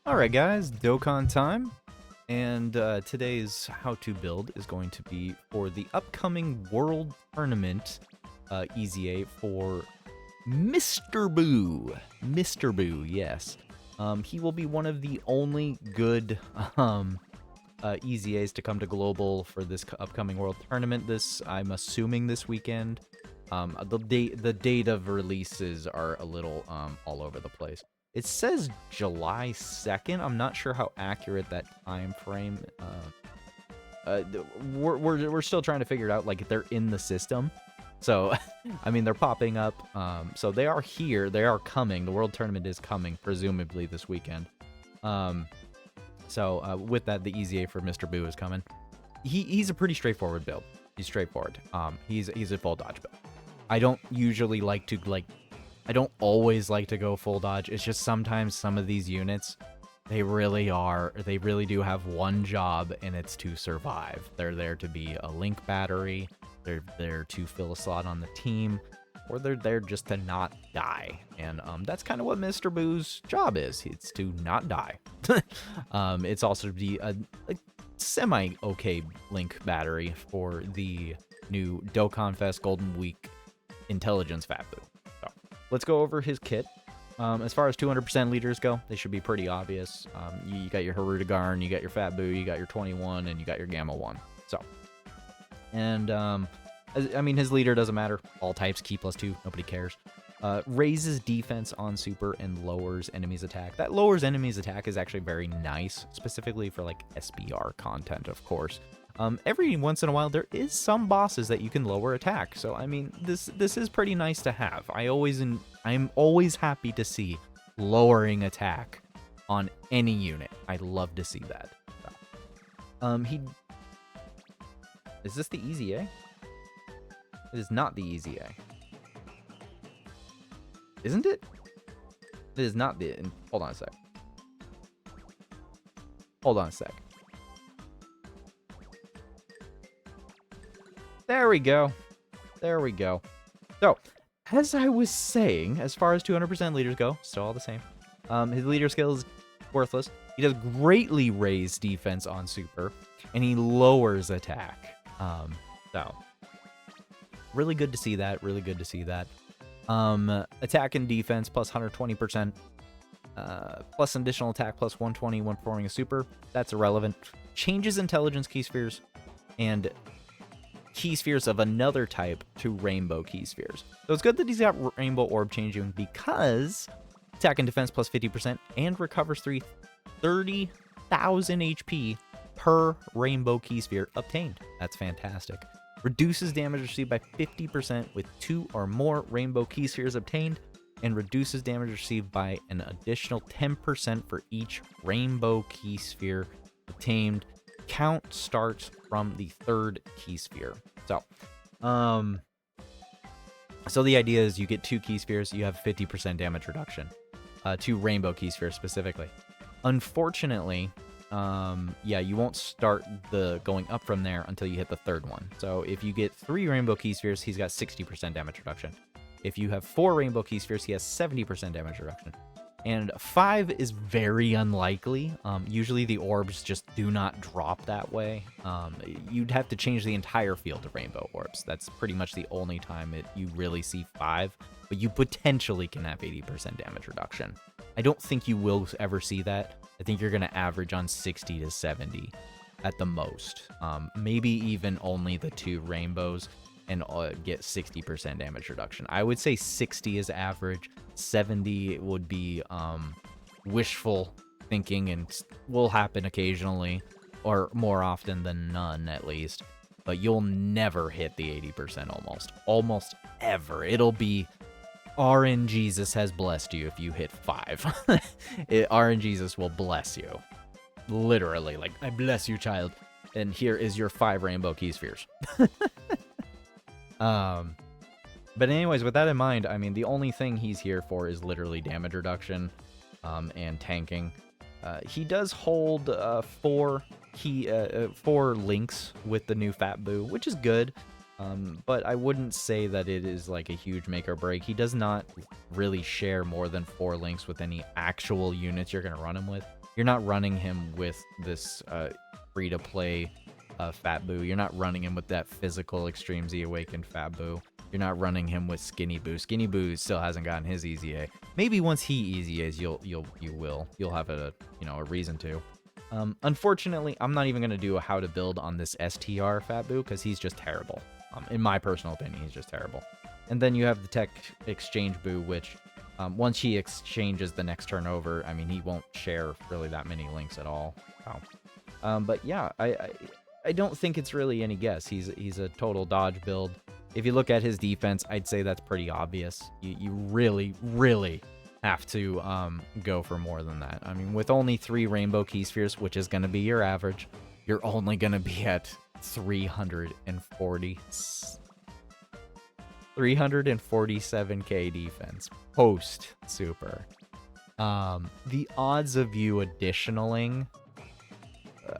Alright guys, Dokkan time, and today's how-to build is going to be for the upcoming World Tournament EZA for Mr. Buu. Mr. Buu, yes. He will be one of the only good EZAs to come to Global for this upcoming World Tournament. I'm assuming this weekend. The date of releases are a little all over the place. It says July 2nd. I'm not sure how accurate that time frame. We're still trying to figure it out. Like, they're in the system, so I mean, they're popping up. So they are here. They are coming. The World Tournament is coming, presumably this weekend. So with that, the EZA for Mr. Buu is coming. He's a pretty straightforward build. He's straightforward. He's a full dodge build. I don't usually like to I don't always like to go full dodge. It's just sometimes some of these units, they really do have one job, and it's to survive. They're there to be a link battery, they're there to fill a slot on the team, or they're there just to not die. And that's kind of what Mr. Buu's job is. It's to not die. It's also to be a semi-okay link battery for the new Dokkan Fest Golden Week Intelligence Fat Buu. Let's go over his kit. As far as 200% leaders go, they should be pretty obvious. You got your Harudagarn, you got your Fat Buu, you got your 21, and you got your Gamma 1. So, and I mean, his leader doesn't matter. All types, key +2, nobody cares. Raises defense on super and lowers enemies' attack. That lowers enemies' attack is actually very nice, specifically for like SBR content, of course. Every once in a while, there is some bosses that you can lower attack. So, I mean, this is pretty nice to have. I'm always happy to see lowering attack on any unit. I love to see that. So, is this the EZA? It is not the EZA. Isn't it? It is not the... Hold on a sec. Hold on a sec. There we go. There we go. So, as I was saying, as far as 200% leaders go, still all the same. His leader skill is worthless. He does greatly raise defense on super, and he lowers attack. So, really good to see that. Really good to see that. Attack and defense plus 120%. Plus additional attack plus 120 when performing a super. That's irrelevant. Changes intelligence key spheres and key spheres of another type to rainbow key spheres. So it's good that he's got rainbow orb changing, because attack and defense plus 50% and recovers 30,000 HP per rainbow key sphere obtained. That's fantastic. Reduces damage received by 50% with 2 or more rainbow key spheres obtained, and reduces damage received by an additional 10% for each rainbow key sphere obtained. Count starts from the 3rd key sphere. So the idea is you get 2 key spheres, you have 50% damage reduction. 2 rainbow key spheres specifically. Unfortunately, yeah, you won't start the going up from there until you hit the 3rd one. So if you get 3 rainbow key spheres, he's got 60% damage reduction. If you have 4 rainbow key spheres, he has 70% damage reduction. And 5 is very unlikely. Usually the orbs just do not drop that way. You'd have to change the entire field of rainbow orbs. That's pretty much the only time you really see 5. But you potentially can have 80% damage reduction. I don't think you will ever see that. I think you're going to average on 60 to 70 at the most. Maybe even only the 2 rainbows and get 60% damage reduction. I would say 60 is average. 70 would be wishful thinking and will happen occasionally, or more often than none at least. But you'll never hit the 80% almost ever. It'll be RNGesus has blessed you if you hit 5. RNGesus will bless you. Literally, like, I bless you, child. And here is your 5 rainbow key spheres. But anyways, with that in mind, I mean, the only thing he's here for is literally damage reduction, and tanking. He does hold 4 links with the new Fat Buu, which is good. But I wouldn't say that it is like a huge make or break. He does not really share more than 4 links with any actual units you're going to run him with. You're not running him with this free-to-play Fat Buu. You're not running him with that physical Extreme Z Awakened Fat Buu. You're not running him with Skinny Buu. Skinny Buu still hasn't gotten his EZA. Maybe once he EZAs, you'll have a reason to. Unfortunately, I'm not even gonna do a how to build on this STR Fat Buu because he's just terrible. In my personal opinion, he's just terrible. And then you have the Tech Exchange Buu, which once he exchanges the next turn over, I mean, he won't share really that many links at all. So, but yeah, I don't think it's really any guess. He's a total dodge build. If you look at his defense, I'd say that's pretty obvious. You really, really have to go for more than that. I mean, with only 3 Rainbow Key Spheres, which is going to be your average, you're only going to be at 347k defense post super. The odds of you additionaling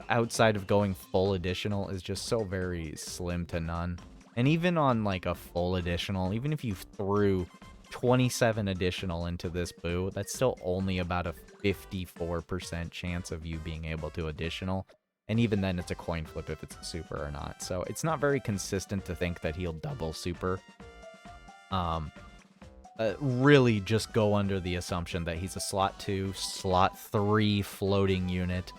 outside of going full additional is just so very slim to none. And even on like a full additional, even if you threw 27 additional into this Buu, that's still only about a 54% chance of you being able to additional. And even then, it's a coin flip if it's a super or not. So it's not very consistent to think that he'll double super. Really just go under the assumption that he's a slot 2, slot 3 floating unit.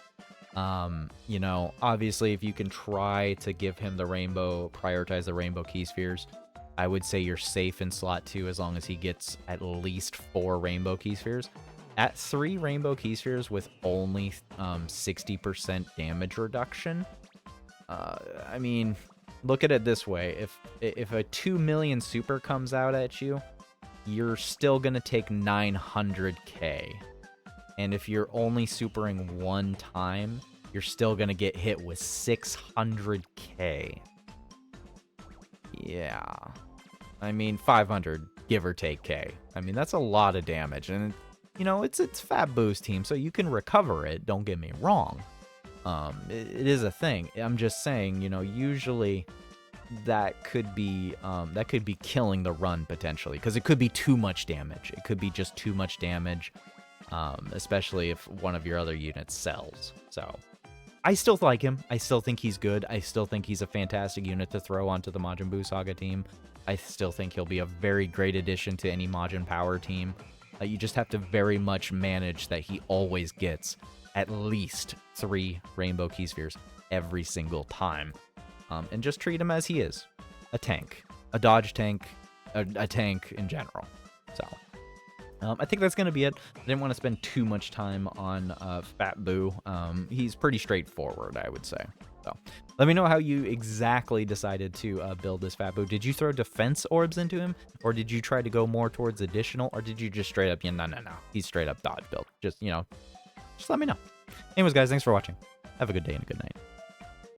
You know, obviously, if you can try to give him the rainbow, prioritize the Rainbow Key Spheres, I would say you're safe in slot 2 as long as he gets at least 4 Rainbow Key Spheres. At 3 Rainbow Key Spheres with only 60% damage reduction, I mean, look at it this way. If a 2 million super comes out at you, you're still going to take 900k. And if you're only supering 1 time, you're still going to get hit with 600k. Yeah. I mean, 500, give or take K. I mean, that's a lot of damage. And, you know, it's Fat Buu's team, so you can recover it. Don't get me wrong. It is a thing. I'm just saying, you know, usually that could be killing the run potentially, because it could be too much damage. It could be just too much damage. Especially if one of your other units sells. So I still like him. I still think he's good. I still think he's a fantastic unit to throw onto the Majin Buu Saga team. I still think he'll be a very great addition to any Majin Power team. You just have to very much manage that he always gets at least 3 Rainbow Key Spheres every single time. And just treat him as he is. A tank. A dodge tank. A tank in general. So I think that's going to be it. I didn't want to spend too much time on Fat Buu. He's pretty straightforward, I would say. So let me know how you exactly decided to build this Fat Buu. Did you throw defense orbs into him? Or did you try to go more towards additional? Or did you just straight up, no. He's straight up dodge build. Just let me know. Anyways, guys, thanks for watching. Have a good day and a good night.